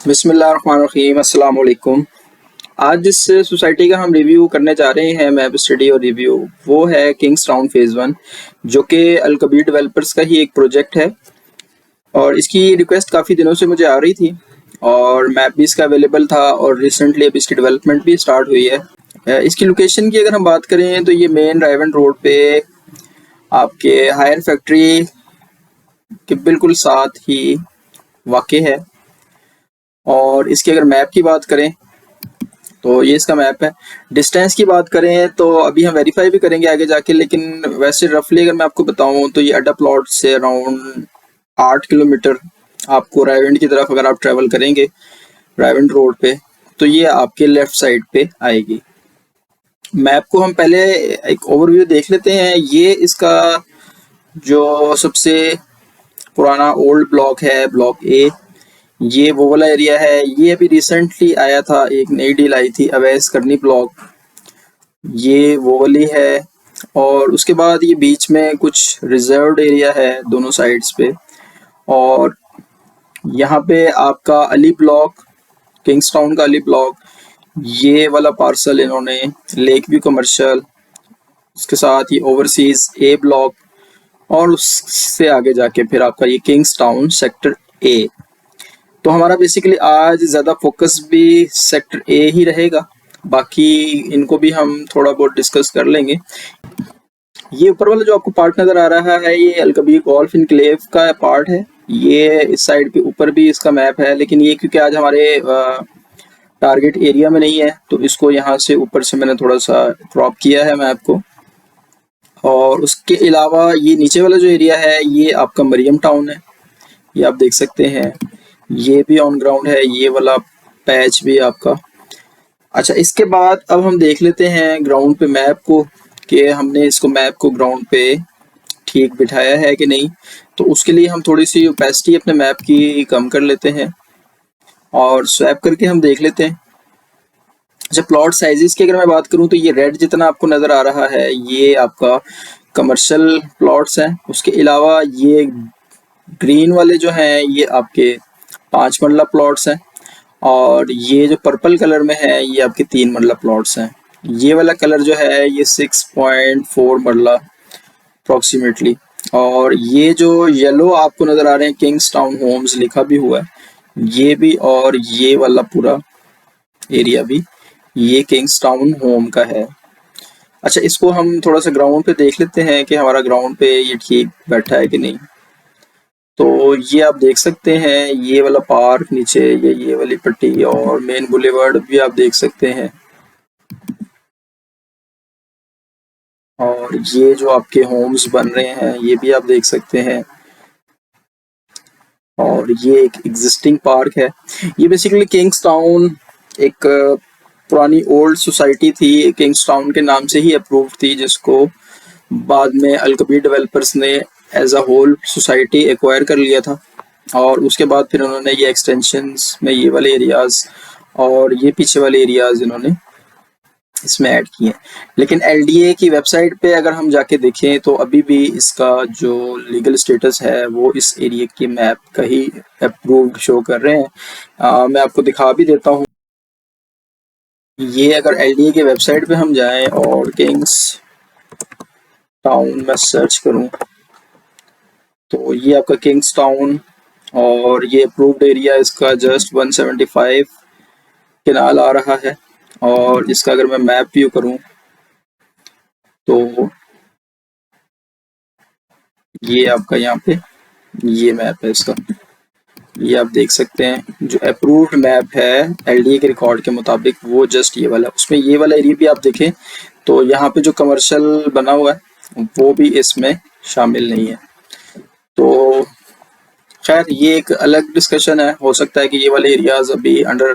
बिस्मिल्लाहिर्रहमानिर्रहीम, अस्सलाम वालेकुम। आज जिस सोसाइटी का हम रिव्यू करने जा रहे हैं, मैप स्टडी और रिव्यू, वो है किंग्स टाउन फेज़ 1, जो कि अल कबीर डेवलपर्स का ही एक प्रोजेक्ट है। और इसकी रिक्वेस्ट काफ़ी दिनों से मुझे आ रही थी और मैप भी इसका अवेलेबल था और रिसेंटली अब इसकी डेवलपमेंट भी स्टार्ट हुई है। इसकी लोकेशन की अगर हम बात करें तो ये मेन रायवन रोड पे आपके हायर फैक्ट्री के बिल्कुल साथ ही वाक़ई है। और इसकी अगर मैप की बात करें तो ये इसका मैप है। डिस्टेंस की बात करें तो अभी हम वेरीफाई भी करेंगे आगे जाके, लेकिन वैसे रफली अगर मैं आपको बताऊं तो ये अड्डा प्लॉट से अराउंड 8 किलोमीटर आपको रायविंड की तरफ अगर आप ट्रेवल करेंगे रायविंड रोड पे तो ये आपके लेफ्ट साइड पे आएगी। मैप को हम पहले एक ओवरव्यू देख लेते हैं। ये इसका जो सबसे पुराना ओल्ड ब्लॉक है, ब्लॉक ए, ये वो वाला एरिया है। ये अभी रिसेंटली आया था, एक नई डील आई थी अवैस करनी ब्लॉक, ये वो वाली है। और उसके बाद ये बीच में कुछ रिजर्व्ड एरिया है दोनों साइड्स पे। और यहाँ पे आपका अली ब्लॉक, किंग्स टाउन का अली ब्लॉक, ये वाला पार्सल इन्होंने लेक व्यू कमर्शियल, उसके साथ ये ओवरसीज ए ब्लॉक, और उससे आगे जाके फिर आपका ये किंग्स टाउन सेक्टर ए। तो हमारा बेसिकली आज ज़्यादा फोकस भी सेक्टर ए ही रहेगा, बाकी इनको भी हम थोड़ा बहुत डिस्कस कर लेंगे। ये ऊपर वाला जो आपको पार्ट नज़र आ रहा है ये अल कबीर गोल्फ इनक्लेव का पार्ट है। ये इस साइड पे ऊपर भी इसका मैप है, लेकिन ये क्योंकि आज हमारे टारगेट एरिया में नहीं है तो इसको यहाँ से ऊपर से मैंने थोड़ा सा क्रॉप किया है मैप को। और उसके अलावा ये नीचे वाला जो एरिया है ये आपका मरियम टाउन है, ये आप देख सकते हैं। ये भी ऑन ग्राउंड है, ये वाला पैच भी आपका। अच्छा, इसके बाद अब हम देख लेते हैं ग्राउंड पे मैप को कि हमने इसको मैप को ग्राउंड पे ठीक बिठाया है कि नहीं। तो उसके लिए हम थोड़ी सी ओपेसिटी अपने मैप की कम कर लेते हैं और स्वैप करके हम देख लेते हैं। अच्छा, प्लॉट साइजेस की अगर मैं बात करूं तो ये रेड जितना आपको नज़र आ रहा है ये आपका कमर्शियल प्लॉट्स हैं। उसके अलावा ये ग्रीन वाले जो हैं ये आपके 5 मरला प्लॉट्स हैं। और ये जो पर्पल कलर में है ये आपके 3 मरला प्लॉट्स हैं। ये वाला कलर जो है ये 6.4 मरला अप्रॉक्सीमेटली। और ये जो येलो आपको नज़र आ रहे हैं किंग्स टाउन होम्स लिखा भी हुआ है, ये भी, और ये वाला पूरा एरिया भी ये किंग्स टाउन होम का है। अच्छा, इसको हम थोड़ा सा ग्राउंड पे देख लेते हैं कि हमारा ग्राउंड पे ये ठीक बैठा है कि नहीं। तो ये आप देख सकते हैं ये वाला पार्क नीचे, ये वाली पट्टी और मेन बुलेवर्ड भी आप देख सकते हैं। और ये जो आपके होम्स बन रहे हैं ये भी आप देख सकते हैं। और ये एक एग्जिस्टिंग पार्क है। ये बेसिकली किंग्स टाउन एक पुरानी ओल्ड सोसाइटी थी, किंग्स टाउन के नाम से ही अप्रूव थी, जिसको बाद में अल कबीर डेवलपर्स ने as a whole society acquire कर लिया था। और उसके बाद फिर उन्होंने ये एक्सटेंशंस में ये वाले एरियाज और ये पीछे वाले एरियाज इन्होंने इसमें ऐड किए हैं। लेकिन एलडीए की वेबसाइट पे अगर हम जाके देखें तो अभी भी इसका जो लीगल स्टेटस है वो इस एरिया की मैप का ही अप्रूव्ड शो कर रहे हैं। मैं आपको दिखा भी देता हूँ। ये अगर एलडीए के वेबसाइट पे हम जाएं और किंग्स टाउन में सर्च करूं तो ये आपका किंग्स टाउन, और ये अप्रूव्ड एरिया इसका जस्ट 175 केनाल आ रहा है। और इसका अगर मैं मैप व्यू करूं तो ये आपका यहाँ पे ये मैप है इसका, ये आप देख सकते हैं। जो अप्रूव्ड मैप है एलडीए के रिकॉर्ड के मुताबिक वो जस्ट ये वाला, उसमें ये वाला एरिया भी आप देखें तो यहाँ पे जो कमर्शियल बना हुआ है वो भी इसमें शामिल नहीं है। तो खैर ये एक अलग डिस्कशन है, हो सकता है कि ये वाले एरियाज अभी अंडर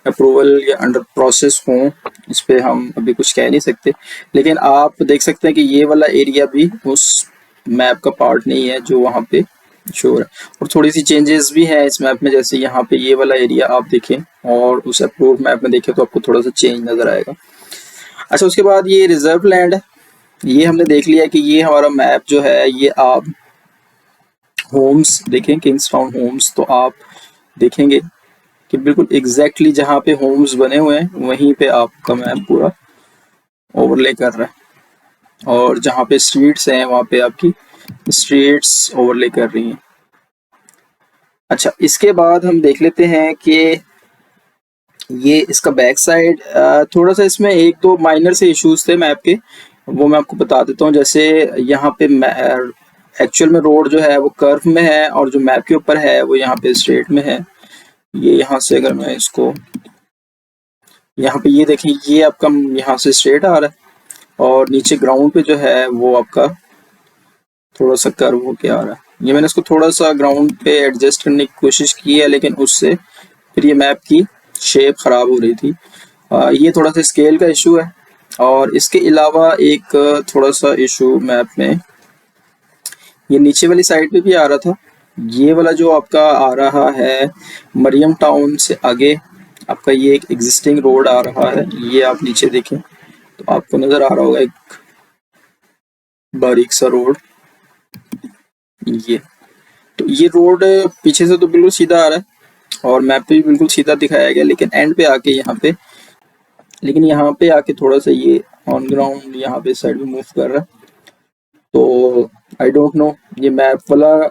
अप्रूवल या अंडर प्रोसेस हों, इस पर हम अभी कुछ कह नहीं सकते। लेकिन आप देख सकते हैं कि ये वाला एरिया भी उस मैप का पार्ट नहीं है जो वहाँ पे शो है। और थोड़ी सी चेंजेस भी हैं इस मैप में, जैसे यहाँ पे ये वाला एरिया आप देखें और उस अप्रूव्ड मैप में देखें तो आपको थोड़ा सा चेंज नज़र आएगा। अच्छा, उसके बाद ये रिजर्व लैंड है। ये हमने देख लिया कि ये हमारा मैप जो है ये आप होम्स देखें, किंग्स टाउन होम्स, तो आप देखेंगे कि बिल्कुल एग्जैक्टली जहाँ पे होम्स बने हुए हैं वहीं पे आपका मैप पूरा ओवरले कर रहा है, और जहाँ पे स्ट्रीट्स हैं वहाँ पे आपकी स्ट्रीट्स ओवरले कर रही हैं। अच्छा, इसके बाद हम देख लेते हैं कि ये इसका बैक साइड, थोड़ा सा इसमें एक दो माइनर से इश्यूज थे मैप के, वो मैं आपको बता देता हूँ। जैसे यहाँ पे एक्चुअल में रोड जो है वो कर्व में है, और जो मैप के ऊपर है वो यहाँ पे स्ट्रेट में है। ये यहाँ से अगर मैं इसको यहाँ पे ये देखें, ये आपका यहाँ से स्ट्रेट आ रहा है, और नीचे ग्राउंड पे जो है वो आपका थोड़ा सा कर्व होके आ रहा है। ये मैंने इसको थोड़ा सा ग्राउंड पे एडजस्ट करने की कोशिश की है, लेकिन उससे फिर ये मैप की शेप खराब हो रही थी। ये थोड़ा सा स्केल का इशू है। और इसके अलावा एक थोड़ा सा इशू मैप में ये नीचे वाली साइड पे भी आ रहा था। ये वाला जो आपका आ रहा है मरियम टाउन से आगे, आपका ये एक एग्जिस्टिंग रोड आ रहा है। ये आप नीचे देखें तो आपको नजर आ रहा होगा एक बारीक सा रोड। ये तो ये रोड पीछे से तो बिल्कुल सीधा आ रहा है, और मैप पे भी बिल्कुल सीधा दिखाया गया, लेकिन एंड पे आके यहाँ पे आके थोड़ा सा ये ऑन ग्राउंड यहाँ पे साइड में मूव कर रहा है। तो आई डोंट नो ये मैप वाला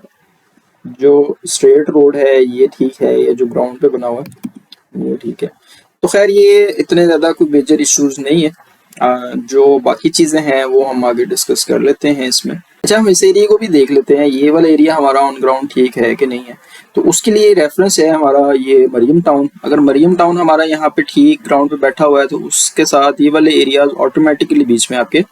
जो स्ट्रेट रोड है ये ठीक है, या जो ग्राउंड पे बना हुआ है वो ठीक है। तो खैर ये इतने ज़्यादा कोई मेजर इश्यूज नहीं है। जो बाकी चीज़ें हैं वो हम आगे डिस्कस कर लेते हैं इसमें। अच्छा, हम इस एरिया को भी देख लेते हैं, ये वाला एरिया हमारा ऑन ग्राउंड ठीक है कि नहीं है। तो उसके लिए रेफरेंस है हमारा ये मरियम टाउन। अगर मरियम टाउन हमारा यहाँ पे ठीक ग्राउंड पे बैठा हुआ है तो उसके साथ ये वाले एरियाज ऑटोमेटिकली बीच में आपके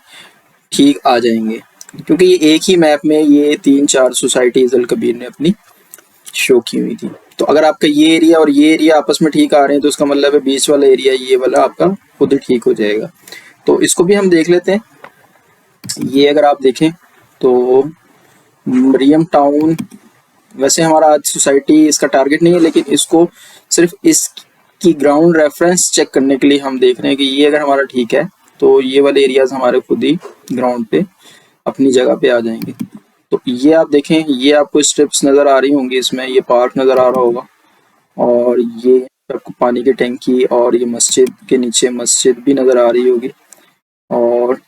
ठीक आ जाएंगे, क्योंकि ये एक ही मैप में ये 3-4 सोसाइटीज अल कबीर ने अपनी शो की हुई थी। तो अगर आपका ये एरिया और ये एरिया आपस में ठीक आ रहे हैं तो उसका मतलब है बीच वाला एरिया ये वाला आपका खुद ही ठीक हो जाएगा। तो इसको भी हम देख लेते हैं। ये अगर आप देखें तो मरियम टाउन, वैसे हमारा आज सोसाइटी इसका टारगेट नहीं है, लेकिन इसको सिर्फ इसकी ग्राउंड रेफरेंस चेक करने के लिए हम देख रहे हैं कि ये अगर हमारा ठीक है तो ये वाले एरियाज हमारे खुद ही ग्राउंड पे अपनी जगह पे आ जाएंगे। तो ये आप देखें, ये आपको स्ट्रिप्स नज़र आ रही होंगी, इसमें ये पार्क नज़र आ रहा होगा, और ये आपको पानी की टैंकी और ये मस्जिद के नीचे मस्जिद भी नज़र आ रही होगी। और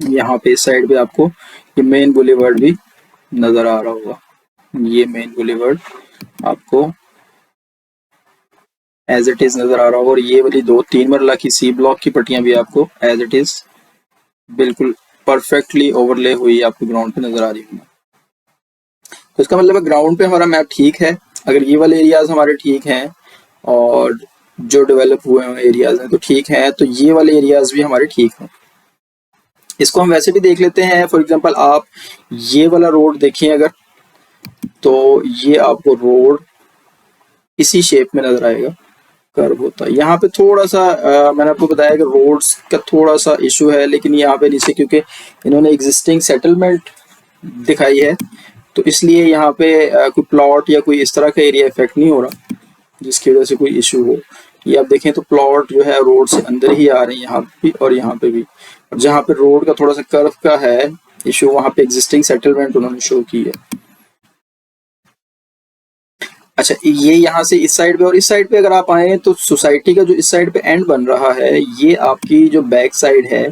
यहाँ पे इस साइड पे आपको ये मेन बुलेवर्ड भी नज़र आ रहा होगा। ये मेन बुलेवर्ड आपको एज इट इज़ नज़र आ रहा होगा, और ये वाली 2-3 मरला की सी ब्लॉक की पट्टियाँ भी आपको एज इट इज़ बिल्कुल परफेक्टली ओवरले हुई आपको ग्राउंड पे नज़र आ रही होगी। तो इसका मतलब है ग्राउंड पे हमारा मैप ठीक है। अगर ये वाले एरियाज हमारे ठीक हैं और जो डेवलप हुए हुए एरियाज हैं तो ठीक हैं, तो ये वाले एरियाज भी हमारे ठीक हैं। इसको हम वैसे भी देख लेते हैं। फॉर एग्जांपल आप ये वाला रोड देखिए अगर, तो ये आपको रोड इसी शेप में नजर आएगा, कर्व होता है। यहाँ पे थोड़ा सा मैंने आपको बताया कि रोड्स का थोड़ा सा इशू है, लेकिन यहाँ पे नीचे क्योंकि इन्होंने एग्जिस्टिंग सेटलमेंट दिखाई है तो इसलिए यहाँ पे कोई प्लॉट या कोई इस तरह का एरिया इफेक्ट नहीं हो रहा जिसकी वजह से कोई इशू हो। ये आप देखें तो प्लॉट जो है रोड से अंदर ही आ रहे हैं यहाँ पे भी और यहाँ पे भी, और जहाँ पे रोड का थोड़ा सा कर्व का है इशू वहाँ पे एग्जिस्टिंग सेटलमेंट उन्होंने शो की है। अच्छा, ये यहाँ से इस साइड पे और इस साइड पे अगर आप आए तो सोसाइटी का जो इस साइड पे एंड बन रहा है ये आपकी जो बैक साइड है,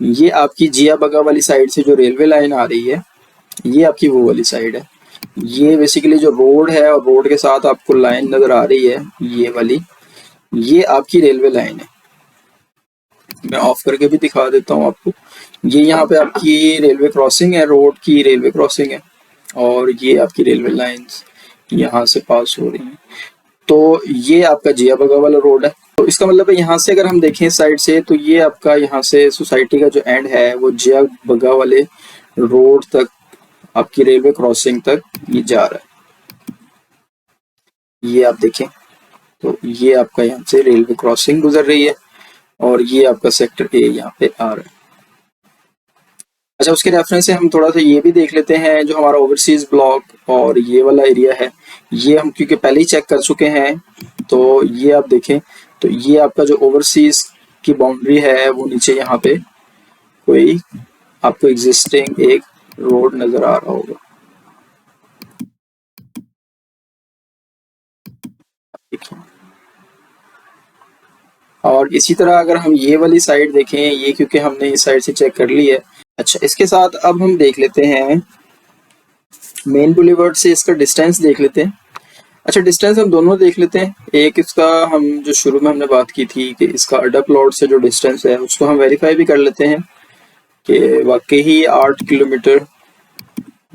ये आपकी जिया बगा वाली साइड से जो रेलवे लाइन आ रही है ये आपकी वो वाली साइड है। ये बेसिकली जो रोड है और रोड के साथ आपको लाइन नजर आ रही है ये वाली, ये आपकी रेलवे लाइन है। मैं ऑफ करके भी दिखा देता हूँ आपको। ये यहाँ पे आपकी रेलवे क्रॉसिंग है, रोड की रेलवे क्रॉसिंग है, और ये आपकी रेलवे लाइंस यहाँ से पास हो रही हैं। तो ये आपका जिया बगा वाला रोड है। तो इसका मतलब है यहाँ से अगर हम देखें साइड से तो ये आपका यहाँ से सोसाइटी का जो एंड है वो जिया बगा वाले रोड तक आपकी रेलवे क्रॉसिंग तक ये जा रहा है। ये आप देखें तो ये आपका यहाँ से रेलवे क्रॉसिंग गुजर रही है, और ये आपका सेक्टर ए यहाँ पे आ रहा है। अच्छा, उसके रेफरेंस से हम थोड़ा सा ये भी देख लेते हैं जो हमारा ओवरसीज ब्लॉक और ये वाला एरिया है, ये हम क्योंकि पहले ही चेक कर चुके हैं। तो ये आप देखें तो ये आपका जो ओवरसीज की बाउंड्री है वो नीचे यहाँ पे कोई आपको एग्जिस्टिंग एक रोड नजर आ रहा होगा। देखिए। और इसी तरह अगर हम ये वाली साइड देखें, ये क्योंकि हमने इस साइड से चेक कर ली है। अच्छा, इसके साथ अब हम देख लेते हैं मेन बुलेवर्ड से इसका डिस्टेंस देख लेते हैं। अच्छा, डिस्टेंस हम दोनों देख लेते हैं। एक इसका हम जो शुरू में हमने बात की थी कि इसका अड्डा प्लॉट से जो डिस्टेंस है उसको हम वेरीफाई भी कर लेते हैं कि वाकई ही 8 किलोमीटर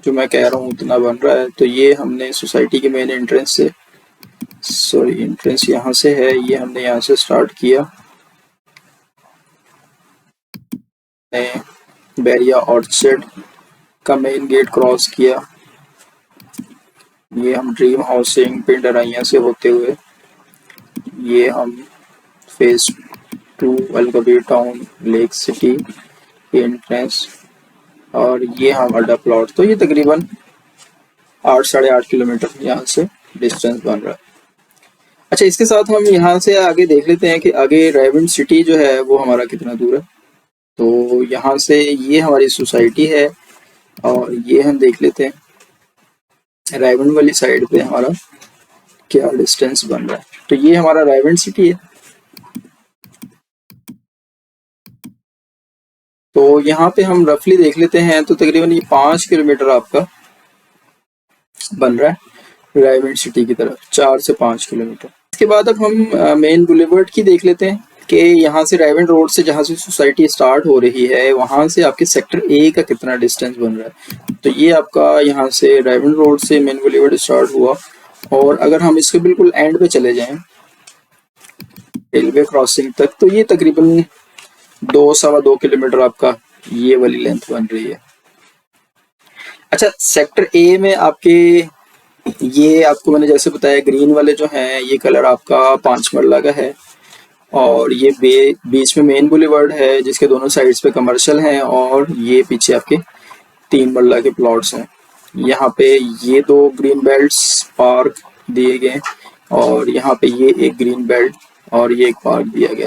जो मैं कह रहा हूँ उतना बन रहा है। तो ये हमने सोसाइटी के मेन एंट्रेंस से, सॉरी एंट्रेंस यहाँ से है, ये हमने यहाँ से स्टार्ट किया, बैरिया ऑर्चर्ड का मेन गेट क्रॉस किया, ये हम ड्रीम हाउसिंग पिंडराइया से होते हुए ये हम phase 2 Al Kabir town lake city entrance, और ये हम अड्डा प्लॉट। तो ये तकरीबन 8-8.5 किलोमीटर यहाँ से डिस्टेंस बन रहा है। अच्छा, इसके साथ हम यहाँ से आगे देख लेते हैं कि आगे रायविंड सिटी जो है वो हमारा कितना दूर है। तो यहाँ से ये हमारी सोसाइटी है और ये हम देख लेते हैं रायविंड वाली साइड पे हमारा क्या डिस्टेंस बन रहा है। तो ये हमारा रायविंड सिटी है। तो यहाँ पे हम रफली देख लेते हैं तो तकरीबन ये 5 किलोमीटर आपका बन रहा है रायविंड सिटी की तरफ, 4 से 5 किलोमीटर। इसके बाद अब हम मेन बुलेवर्ड की देख लेते हैं कि यहाँ से रायविंड रोड से जहाँ से सोसाइटी स्टार्ट हो रही है वहाँ से आपके सेक्टर ए का कितना डिस्टेंस बन रहा है। तो ये आपका यहाँ से रायविंड रोड से मेन बुलेवर्ड स्टार्ट हुआ, और अगर हम इसके बिल्कुल एंड पे चले जाएं रेलवे क्रॉसिंग तक, तो ये तकरीबन 2-2.25 किलोमीटर आपका ये वाली लेंथ बन रही है। अच्छा, सेक्टर ए में आपके ये आपको मैंने जैसे बताया ग्रीन वाले जो हैं ये कलर आपका 5 मरला का है, और ये बीच में मेन बुलेवर्ड है जिसके दोनों साइड्स पे कमर्शियल हैं, और ये पीछे आपके 3 मरला के प्लॉट्स हैं। यहाँ पे ये 2 ग्रीन बेल्ट्स पार्क दिए गए, और यहाँ पे ये एक ग्रीन बेल्ट और ये एक पार्क दिया गया।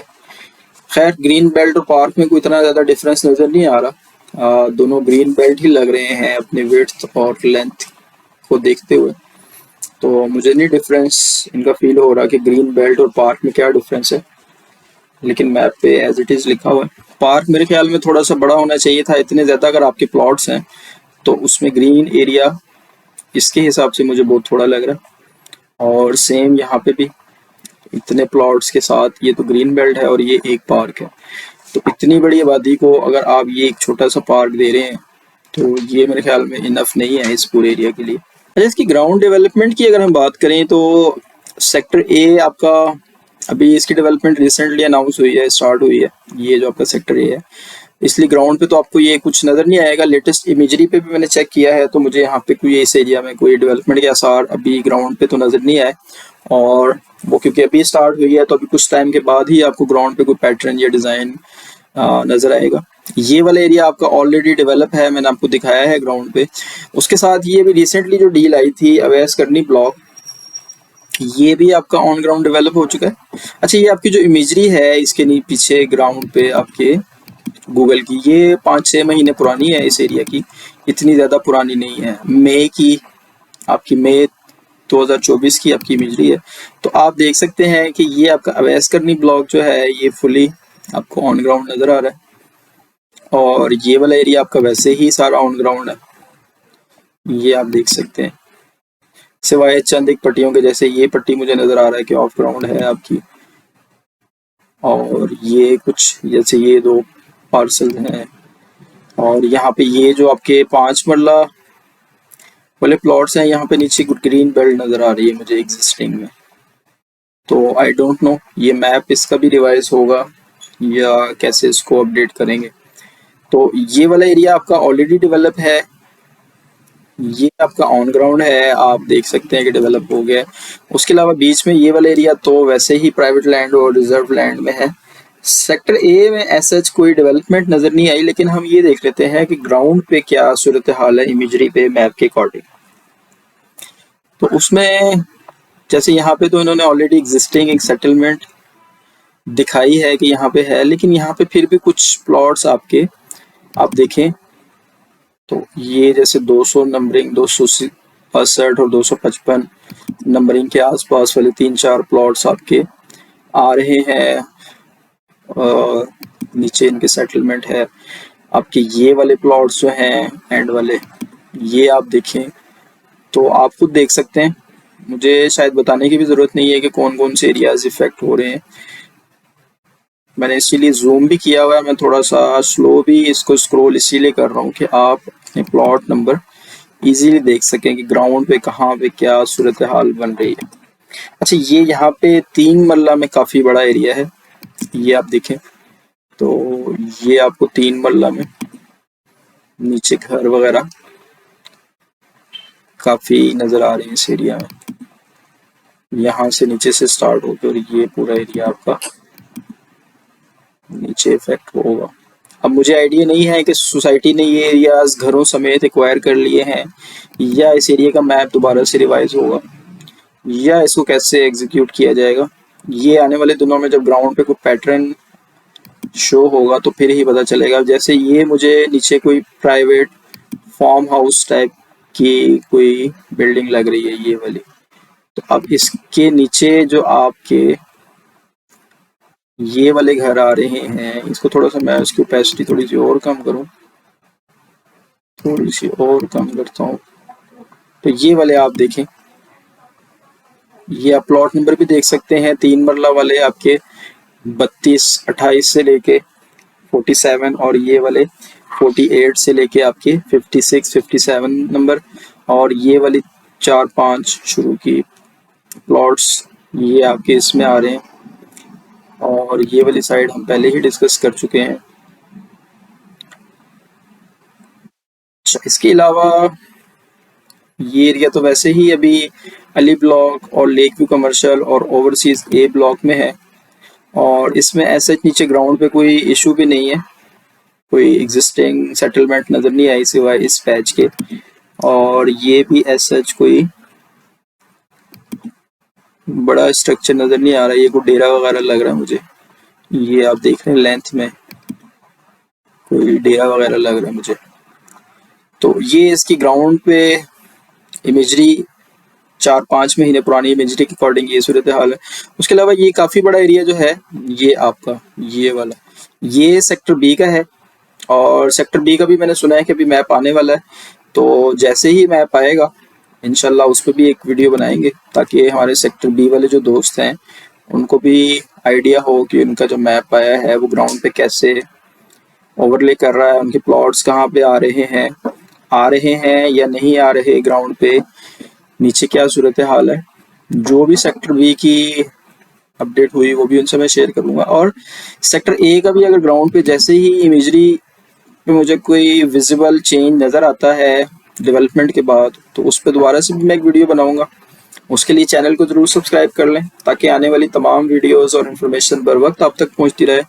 खैर, ग्रीन बेल्ट और पार्क में कोई इतना ज़्यादा डिफरेंस नज़र नहीं आ रहा, दोनों ग्रीन बेल्ट ही लग रहे हैं अपने विड्थ और लेंथ को देखते हुए। तो मुझे नहीं डिफरेंस इनका फील हो रहा कि ग्रीन बेल्ट और पार्क में क्या डिफरेंस है, लेकिन मैप पे एज इट इज़ लिखा हुआ है। पार्क मेरे ख्याल में थोड़ा सा बड़ा होना चाहिए था, इतने ज़्यादा अगर आपके प्लॉट्स हैं तो उसमें ग्रीन एरिया इसके हिसाब से मुझे बहुत थोड़ा लग रहा है। और सेम यहाँ पे भी इतने प्लॉट्स के साथ ये तो ग्रीन बेल्ट है और ये एक पार्क है, तो इतनी बड़ी आबादी को अगर आप ये एक छोटा सा पार्क दे रहे हैं तो ये मेरे ख्याल में इनफ नहीं है इस पूरे एरिया के लिए। अच्छा, इसकी ग्राउंड डेवलपमेंट की अगर हम बात करें तो सेक्टर ए आपका अभी इसकी डेवलपमेंट रिसेंटली अनाउंस हुई है, स्टार्ट हुई है, ये जो आपका सेक्टर ए है। इसलिए ग्राउंड पे तो आपको ये कुछ नज़र नहीं आएगा। लेटेस्ट इमेजरी पे भी मैंने चेक किया है तो मुझे यहाँ पे कोई इस एरिया में कोई डेवलपमेंट के आसार अभी ग्राउंड पे तो नज़र नहीं आए, और वो क्योंकि अभी स्टार्ट हुई है तो अभी कुछ टाइम के बाद ही आपको ग्राउंड पे कोई पैटर्न या डिज़ाइन नज़र आएगा। ये वाला एरिया आपका ऑलरेडी डेवलप है, मैंने आपको दिखाया है ग्राउंड पे। उसके साथ ये भी रिसेंटली जो डील आई थी अवैस करनी ब्लॉक, ये भी आपका ऑन ग्राउंड डेवलप हो चुका है। अच्छा, ये आपकी जो इमेजरी है इसके पीछे ग्राउंड पे आपके गूगल की, ये 5-6 महीने पुरानी है इस एरिया की, इतनी ज़्यादा पुरानी नहीं है। मई की आपकी मई 2024 की आपकी इमेजरी है। तो आप देख सकते हैं कि ये आपका अवैस करनी ब्लॉक जो है ये फुली आपको ऑन ग्राउंड नज़र आ रहा है, और ये वाला एरिया आपका वैसे ही सारा ऑन ग्राउंड है, ये आप देख सकते हैं, सिवाय चंद एक पट्टियों के, जैसे ये पट्टी मुझे नज़र आ रहा है कि ऑफ ग्राउंड है आपकी, और ये कुछ जैसे ये 2 पार्सल हैं, और यहाँ पे ये जो आपके 5 मरला वाले प्लॉट्स हैं यहाँ पे नीचे ग्रीन बेल्ट नज़र आ रही है मुझे एग्जिस्टिंग में। तो आई डोंट नो ये मैप इसका भी रिवाइज होगा या कैसे इसको अपडेट करेंगे। तो ये वाला एरिया आपका ऑलरेडी डेवलप है, ये आपका ऑन ग्राउंड है, आप देख सकते हैं कि डेवलप हो गया है। उसके अलावा बीच में ये वाला एरिया तो वैसे ही प्राइवेट लैंड और रिजर्व लैंड में है। सेक्टर ए में ऐसा कोई डेवलपमेंट नज़र नहीं आई, लेकिन हम ये देख लेते हैं कि ग्राउंड पे क्या सूरत हाल है इमेजरी पे मैप के अकॉर्डिंग। तो उसमें जैसे यहाँ पे तो इन्होंने ऑलरेडी एग्जिस्टिंग एक सेटलमेंट दिखाई है कि यहाँ पे है, लेकिन यहाँ पे फिर भी कुछ प्लॉट्स आपके आप देखें तो ये जैसे 200 नंबरिंग 265 और 255 नंबरिंग के आसपास वाले 3-4 प्लॉट्स आपके आ रहे हैं। नीचे इनके सेटलमेंट है। आपके ये वाले प्लॉट्स जो हैं एंड वाले, ये आप देखें तो आप खुद देख सकते हैं। मुझे शायद बताने की भी ज़रूरत नहीं है कि कौन कौन से एरियाज इफेक्ट हो रहे हैं। मैंने इसीलिए जूम भी किया हुआ है, मैं थोड़ा सा स्लो भी इसको स्क्रॉल इसीलिए कर रहा हूँ कि आप अपने प्लॉट नंबर इजीली देख सकें कि ग्राउंड पे कहाँ पे क्या सूरत हाल बन रही है। अच्छा, ये यहाँ पे 3 मरला में काफ़ी बड़ा एरिया है, ये आप देखें तो ये आपको 3 मरला में नीचे घर वगैरह काफ़ी नज़र आ रहे हैं इस एरिया में। यहाँ से नीचे से स्टार्ट होकर और ये पूरा एरिया आपका नीचे इफेक्ट होगा। अब मुझे आइडिया नहीं है कि सोसाइटी ने ये एरियाज घरों समेत एक्वायर कर लिए हैं या इस एरिया का मैप दोबारा से रिवाइज होगा या इसको कैसे एग्जीक्यूट किया जाएगा। ये आने वाले दिनों में जब ग्राउंड पे कोई पैटर्न शो होगा तो फिर ही पता चलेगा। जैसे ये मुझे नीचे कोई प्राइवेट फार्म हाउस टाइप की कोई बिल्डिंग लग रही है ये वाली, तो अब इसके नीचे जो आपके ये वाले घर आ रहे हैं, इसको थोड़ा सा मैं उसकी ओपेसिटी थोड़ी सी और कम करूं, थोड़ी सी और कम करता हूं, तो ये वाले आप देखें, ये आप प्लॉट नंबर भी देख सकते हैं। 3 मरला वाले आपके 32-28 से लेके 47 और ये वाले 48 से लेके आपके 56-57 नंबर, और ये वाली 4-5 शुरू की प्लॉट्स ये आपके इसमें आ रहे हैं। और ये वाली साइड हम पहले ही डिस्कस कर चुके हैं। अच्छा, इसके अलावा ये एरिया तो वैसे ही अभी अली ब्लॉक और लेक व्यू कमर्शियल और ओवरसीज ए ब्लॉक में है, और इसमें ऐसा नीचे ग्राउंड पे कोई इशू भी नहीं है, कोई एग्जिस्टिंग सेटलमेंट नज़र नहीं आई सिवाय इस पैच के। और ये भी ऐसा कोई बड़ा स्ट्रक्चर नज़र नहीं आ रहा है, ये कोई डेरा वगैरह लग रहा है मुझे। ये आप देख रहे हैं लेंथ में कोई डेरा वगैरह लग रहा है मुझे। तो ये इसकी ग्राउंड पे इमेजरी 4-5 महीने पुरानी इमेजरी के अकॉर्डिंग ये सूरत हाल है। उसके अलावा ये काफ़ी बड़ा एरिया जो है ये आपका ये वाला ये सेक्टर बी का है, और सेक्टर बी का भी मैंने सुना है कि अभी मैप आने वाला है, तो जैसे ही मैप आएगा इंशाल्लाह उस पर भी एक वीडियो बनाएंगे ताकि हमारे सेक्टर बी वाले जो दोस्त हैं उनको भी आइडिया हो कि उनका जो मैप आया है वो ग्राउंड पे कैसे ओवरले कर रहा है, उनके प्लॉट्स कहाँ पे आ रहे हैं या नहीं आ रहे, ग्राउंड पे नीचे क्या सूरत हाल है। जो भी सेक्टर बी की अपडेट हुई वो भी उनसे मैं शेयर करूंगा। और सेक्टर ए का भी अगर ग्राउंड पे जैसे ही इमेजरी पे मुझे कोई विजिबल चेंज नज़र आता है डेवलपमेंट के बाद, तो उस पर दोबारा से भी मैं एक वीडियो बनाऊंगा। उसके लिए चैनल को ज़रूर सब्सक्राइब कर लें ताकि आने वाली तमाम वीडियोस और इन्फॉर्मेशन बर वक्त आप तक पहुंचती रहे।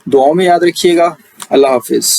दुआओं में याद रखिएगा। अल्लाह हाफिज़।